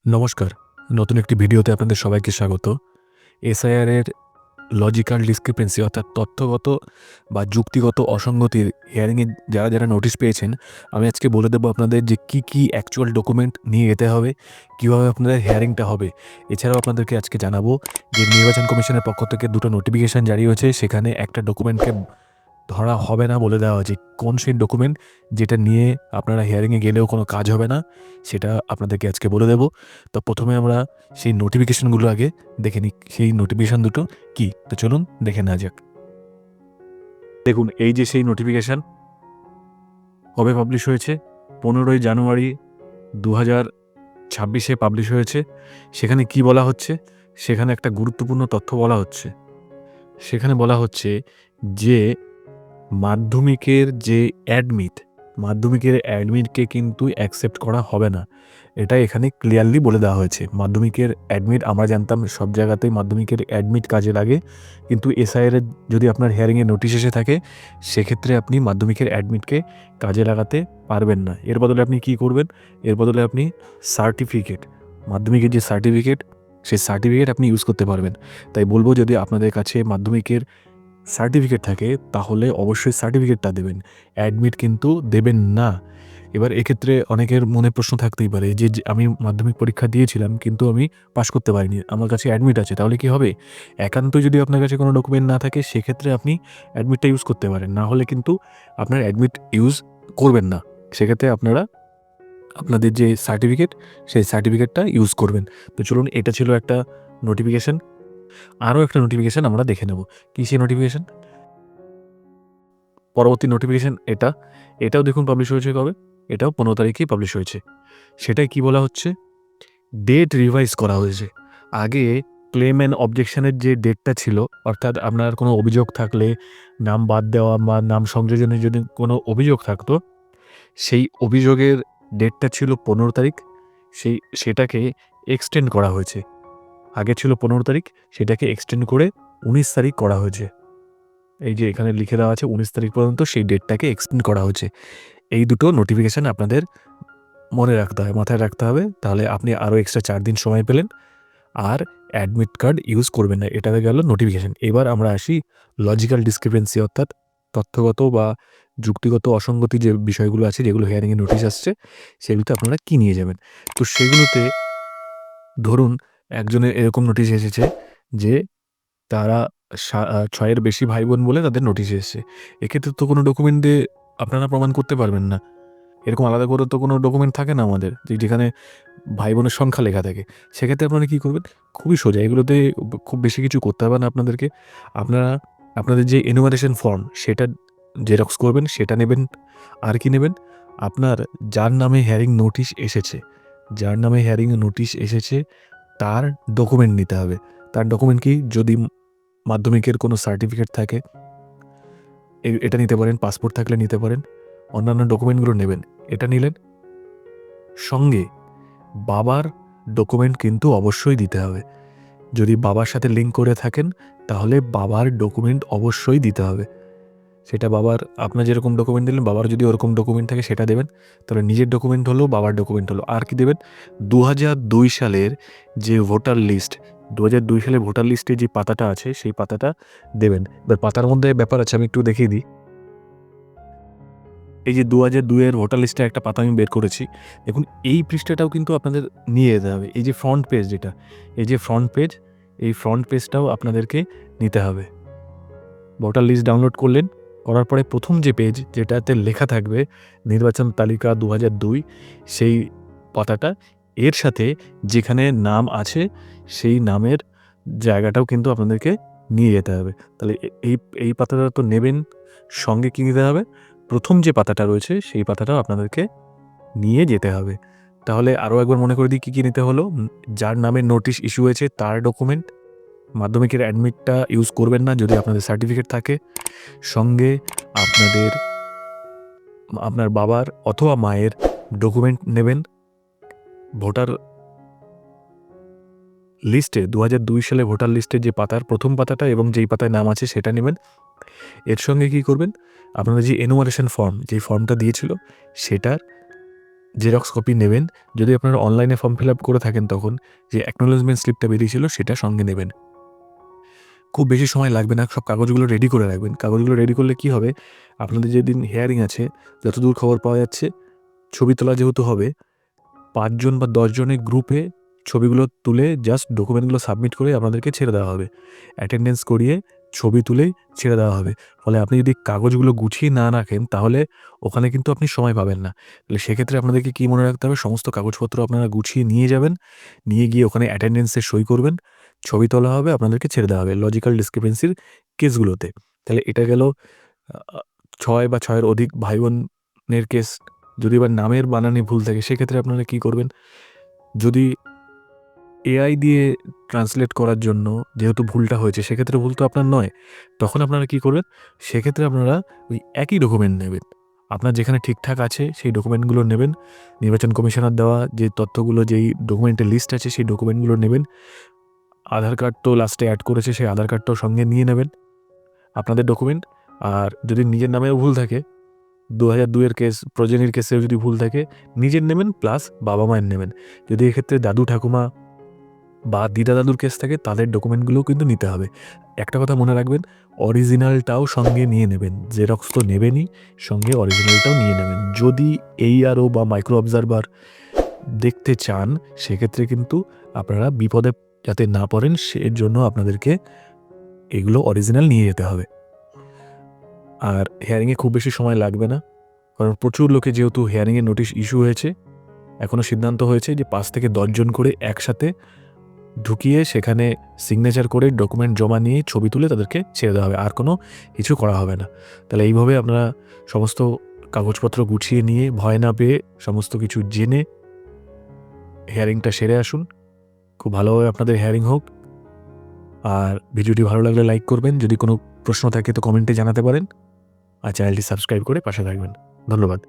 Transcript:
নমস্কার। নতুন একটি ভিডিওতে আপনাদের সবাইকে স্বাগত। এসআইআর এর লজিক্যাল ডিসক্রিপেন্সি অর্থাৎ তথ্যগত বা যুক্তিগত অসঙ্গতির হিয়ারিংয়ে যারা নোটিশ পেয়েছেন, আমি আজকে বলে দেবো আপনাদের যে কী অ্যাকচুয়াল ডকুমেন্ট নিয়ে যেতে হবে, কীভাবে আপনাদের হিয়ারিংটা হবে। এছাড়াও আপনাদেরকে আজকে জানাবো যে নির্বাচন কমিশনের পক্ষ থেকে 2টো নোটিফিকেশন জারি হয়েছে। সেখানে একটা ডকুমেন্টকে ধরা হবে না বলে দেওয়া হয়েছে। কোন সেই ডকুমেন্ট যেটা নিয়ে আপনারা হিয়ারিংয়ে গেলেও কোনো কাজ হবে না, সেটা আপনাদেরকে আজকে বলে দেবো। তো প্রথমে আমরা সেই নোটিফিকেশনগুলো আগে দেখে নিই, সেই নোটিফিকেশন দুটো কী। তো চলুন দেখে নেওয়া যাক। দেখুন, এই যে সেই নোটিফিকেশান কবে পাবলিশ হয়েছে, 15ই জানুয়ারি 2026 পাবলিশ হয়েছে। সেখানে কি বলা হচ্ছে, সেখানে একটা গুরুত্বপূর্ণ তথ্য বলা হচ্ছে। সেখানে বলা হচ্ছে যে মাধ্যমিকের যে মাধ্যমিকের অ্যাডমিটকে কিন্তু অ্যাকসেপ্ট করা হবে না। এটা এখানে ক্লিয়ারলি বলে দেওয়া হয়েছে। মাধ্যমিকের অ্যাডমিট আমরা জানতাম সব জায়গাতেই মাধ্যমিকের অ্যাডমিট কাজে লাগে, কিন্তু এসআইআর এর যদি আপনার হিয়ারিংয়ে নোটিশ এসে থাকে, সেক্ষেত্রে আপনি মাধ্যমিকের অ্যাডমিটকে কাজে লাগাতে পারবেন না। এর বদলে আপনি কী করবেন? এর বদলে আপনি সার্টিফিকেট, মাধ্যমিকের যে সার্টিফিকেট, সেই সার্টিফিকেট আপনি ইউজ করতে পারবেন। তাই বলবো, যদি আপনাদের কাছে মাধ্যমিকের সার্টিফিকেট থাকে তাহলে অবশ্যই সার্টিফিকেটটা দেবেন, অ্যাডমিট কিন্তু দেবেন না। এবার এক্ষেত্রে অনেকের মনে প্রশ্ন থাকতেই পারে যে আমি মাধ্যমিক পরীক্ষা দিয়েছিলাম কিন্তু আমি পাশ করতে পারিনি, আমার কাছে অ্যাডমিট আছে, তাহলে কি হবে? একান্তই যদি আপনার কাছে কোনো ডকুমেন্ট না থাকে, সেক্ষেত্রে আপনি অ্যাডমিটটা ইউজ করতে পারেন, না হলে কিন্তু আপনার অ্যাডমিট ইউজ করবেন না। সেক্ষেত্রে আপনারা আপনাদের যে সার্টিফিকেট, সেই সার্টিফিকেটটা ইউজ করবেন। তো চলুন, এটা ছিল একটা নোটিফিকেশান। আরও একটা নোটিফিকেশান আমরা দেখে নেব। কী সেই নোটিফিকেশান? পরবর্তী নোটিফিকেশান এটাও দেখুন পাবলিশ হয়েছে কবে? এটাও 15 তারিখেই পাবলিশ হয়েছে। সেটায় কি বলা হচ্ছে? ডেট রিভাইজ করা হয়েছে। আগে ক্লেম অ্যান্ড অবজেকশনের যে ডেটটা ছিল, অর্থাৎ আপনার কোনো অভিযোগ থাকলে, নাম বাদ দেওয়া বা নাম সংযোজনের যদি কোনো অভিযোগ থাকতো, সেই অভিযোগের ডেটটা ছিল 15 তারিখ। সেটাকে এক্সটেন্ড করা হয়েছে। আগে ছিল 15 তারিখ, সেটাকে এক্সটেন্ড করে 19 তারিখ করা হয়েছে। এই যে এখানে লিখে দেওয়া আছে 19 তারিখ পর্যন্ত সেই ডেটটাকে এক্সটেন্ড করা হয়েছে। এই দুটো নোটিফিকেশান আপনাদের মনে রাখতে হবে, মাথায় রাখতে হবে। তাহলে আপনি আরও এক্সট্রা 4 দিন সময় পেলেন, আর অ্যাডমিট কার্ড ইউজ করবেন না। এটা গেল নোটিফিকেশান। এবার আমরা আসি লজিক্যাল ডিসক্রিপেন্সি, অর্থাৎ তথ্যগত বা যুক্তিগত অসঙ্গতি যে বিষয়গুলো আছে, যেগুলো হিয়ারিংয়ে নোটিশ আসছে, সেগুলোতে আপনারা কী নিয়ে যাবেন। তো সেগুলোতে ধরুন একজনের এরকম নোটিশ এসেছে যে তারা 6 এর বেশি ভাই বোন বলে তাদের নোটিশ এসেছে। এক্ষেত্রে তো কোনো ডকুমেন্ট দিয়ে আপনারা প্রমাণ করতে পারবেন না। এরকম আলাদা করে তো কোনো ডকুমেন্ট থাকে না আমাদের, যেখানে ভাই বোনের সংখ্যা লেখা থাকে। সেক্ষেত্রে আপনারা কী করবেন? খুবই সোজা, এগুলোতে খুব বেশি কিছু করতে হবে না আপনাদেরকে। আপনারা আপনাদের যে এনুমারেশন ফর্ম, সেটা জেরক্স করবেন, সেটা নেবেন। আর কি নেবেন? আপনার যার নামে হিয়ারিং নোটিশ এসেছে, তার ডকুমেন্ট নিতে হবে। তার ডকুমেন্ট কি? যদি মাধ্যমিকের কোনো সার্টিফিকেট থাকে, এটা নিতে পারেন, পাসপোর্ট থাকলে নিতে পারেন, অন্যান্য ডকুমেন্টগুলো নেবেন। এটা নিলেন, সঙ্গে বাবার ডকুমেন্ট কিন্তু অবশ্যই দিতে হবে। যদি বাবার সাথে লিঙ্ক করে থাকেন, তাহলে বাবার ডকুমেন্ট অবশ্যই দিতে হবে। সেটা বাবার, আপনার যেরকম ডকুমেন্ট দিলেন, বাবার যদি ওরকম ডকুমেন্ট থাকে সেটা দেবেন। তাহলে নিজের ডকুমেন্ট হলো, বাবার ডকুমেন্ট হলো। আর কি দেবেন? 2002 সালের যে ভোটার লিস্ট, 2002 সালের ভোটার লিস্টে যে পাতাটা আছে, সেই পাতাটা দেবেন। এবার পাতার মধ্যে ব্যাপার আছে, আমি একটু দেখিয়ে দিই। এই যে 2002 এর ভোটার লিস্টের একটা পাতা আমি বের করেছি। দেখুন, এই পৃষ্ঠাটাও কিন্তু আপনাদের নিয়ে যেতে হবে। এই যে ফ্রন্ট পেজ যেটা, এই যে ফ্রন্ট পেজ, এই ফ্রন্ট পেজটাও আপনাদেরকে নিতে হবে। ভোটার লিস্ট ডাউনলোড করলেন, করার পরে প্রথম যে পেজ, যেটাতে লেখা থাকবে নির্বাচন তালিকা 2002, সেই পাতাটা, এর সাথে যেখানে নাম আছে সেই নামের জায়গাটাও কিন্তু আপনাদেরকে নিয়ে যেতে হবে। তাহলে এই পাতাটা তো নেবেন, সঙ্গে কী নিতে হবে? প্রথম যে পাতাটা রয়েছে সেই পাতাটাও আপনাদেরকে নিয়ে যেতে হবে। তাহলে আরও একবার মনে করে দিই কী নিতে হলো। যার নামে নোটিশ ইস্যু হয়েছে তার ডকুমেন্ট, মাধ্যমিকের অ্যাডমিটটা ইউজ করবেন না যদি আপনাদের সার্টিফিকেট থাকে, সঙ্গে আপনার বাবার অথবা মায়ের ডকুমেন্ট নেবেন। ভোটার লিস্টে 2002 সালে ভোটার লিস্টের যে পাতার প্রথম পাতাটা এবং যেই পাতায় নাম আছে সেটা নেবেন। এর সঙ্গে কী করবেন? আপনাদের যে এনুমারেশন ফর্ম, যেই ফর্মটা দিয়েছিল, সেটার জেরক্স কপি নেবেন। যদি আপনারা অনলাইনে ফর্ম ফিল আপ করে থাকেন তখন যে অ্যাকনোলেজমেন্ট স্লিপটা বেরিয়েছিল সেটা সঙ্গে নেবেন। খুব বেশি সময় লাগবে না, সব কাগজগুলো রেডি করে রাখবেন। কাগজগুলো রেডি করলে কি হবে, আপনাদের যেদিন হিয়ারিং আছে যতদূর খবর পাওয়া যাচ্ছে ছবি তোলা যেহেতু হবে, 5 জন বা 10 জনের গ্রুপে ছবিগুলো তুলে জাস্ট ডকুমেন্টগুলো সাবমিট করে আপনাদেরকে ছেড়ে দেওয়া হবে। অ্যাটেন্ডেন্স করিয়ে ছবি তুলেই ছেড়ে দেওয়া হবে। ফলে আপনি যদি কাগজগুলো গুছিয়ে না রাখেন তাহলে ওখানে কিন্তু আপনি সময় পাবেন না। তাহলে সেক্ষেত্রে আপনাদেরকে কী মনে রাখতে হবে, সমস্ত কাগজপত্র আপনারা গুছিয়ে নিয়ে যাবেন, নিয়ে গিয়ে ওখানে অ্যাটেন্ডেন্সে সই করবেন, ছবি তোলা হবে, আপনাদেরকে ছেড়ে দেওয়া হবে লজিক্যাল ডিসক্রিপেন্সির কেসগুলোতে। তাহলে এটা গেল 6 বা 6 এর অধিক ভাই বোনের কেস। যদি এবার নামের বানানে ভুল থাকে সেক্ষেত্রে আপনারা কী করবেন, যদি এআই দিয়ে ট্রান্সলেট করার জন্য যেহেতু ভুলটা হয়েছে সেক্ষেত্রে ভুল তো আপনার নয়, তখন আপনারা কী করবেন, সেক্ষেত্রে আপনারা ওই একই ডকুমেন্ট নেবেন। আপনার যেখানে ঠিকঠাক আছে সেই ডকুমেন্টগুলো নেবেন, নির্বাচন কমিশনার দেওয়া যে তথ্যগুলো যেই ডকুমেন্টের লিস্ট আছে সেই ডকুমেন্টগুলো নেবেন। আধার কার্ড তো লাস্টে অ্যাড করেছে, সেই আধার কার্ডটাও সঙ্গে নিয়ে নেবেন আপনাদের ডকুমেন্ট। আর যদি নিজের নামেও ভুল থাকে, 2002 এর কেস, প্রজেনির কেসেও যদি ভুল থাকে নিজের নেবেন প্লাস বাবা মায়ের নেবেন। যদি এক্ষেত্রে দাদু ঠাকুমা বা দিদা দাদুর কেস থাকে তাদের ডকুমেন্টগুলোও কিন্তু নিতে হবে। একটা কথা মনে রাখবেন, অরিজিনালটাও সঙ্গে নিয়ে নেবেন। জেরক্স তো নেবেনই, সঙ্গে অরিজিনালটাও নিয়ে নেবেন। যদি ARO বা মাইক্রো অবজারভার দেখতে চান সেক্ষেত্রে কিন্তু আপনারা বিপদে যাতে না পড়েন সেজন্য আপনাদেরকে এগুলো অরিজিনাল নিয়ে যেতে হবে। আর হিয়ারিংয়ে খুব বেশি সময় লাগবে না, কারণ প্রচুর লোকে যেহেতু হিয়ারিংয়ের নোটিশ ইস্যু হয়েছে, এখনও সিদ্ধান্ত হয়েছে যে 5 থেকে 10 জন করে একসাথে ঢুকিয়ে সেখানে সিগনেচার করে ডকুমেন্ট জমা নিয়ে ছবি তুলে তাদেরকে ছেড়ে দেওয়া হবে, আর কোনো কিছু করা হবে না। তাহলে এইভাবে আপনারা সমস্ত কাগজপত্র গুছিয়ে নিয়ে ভয় না পেয়ে সমস্ত কিছু জেনে হিয়ারিংটা সেরে আসুন। খুব ভালোভাবে আপনাদের হিয়ারিং হোক। আর ভিডিওটি ভালো লাগলে লাইক করবেন, যদি কোনো প্রশ্ন থাকে তো কমেন্টে জানাতে পারেন, আর চ্যানেলটি সাবস্ক্রাইব করে পাশে থাকবেন। ধন্যবাদ।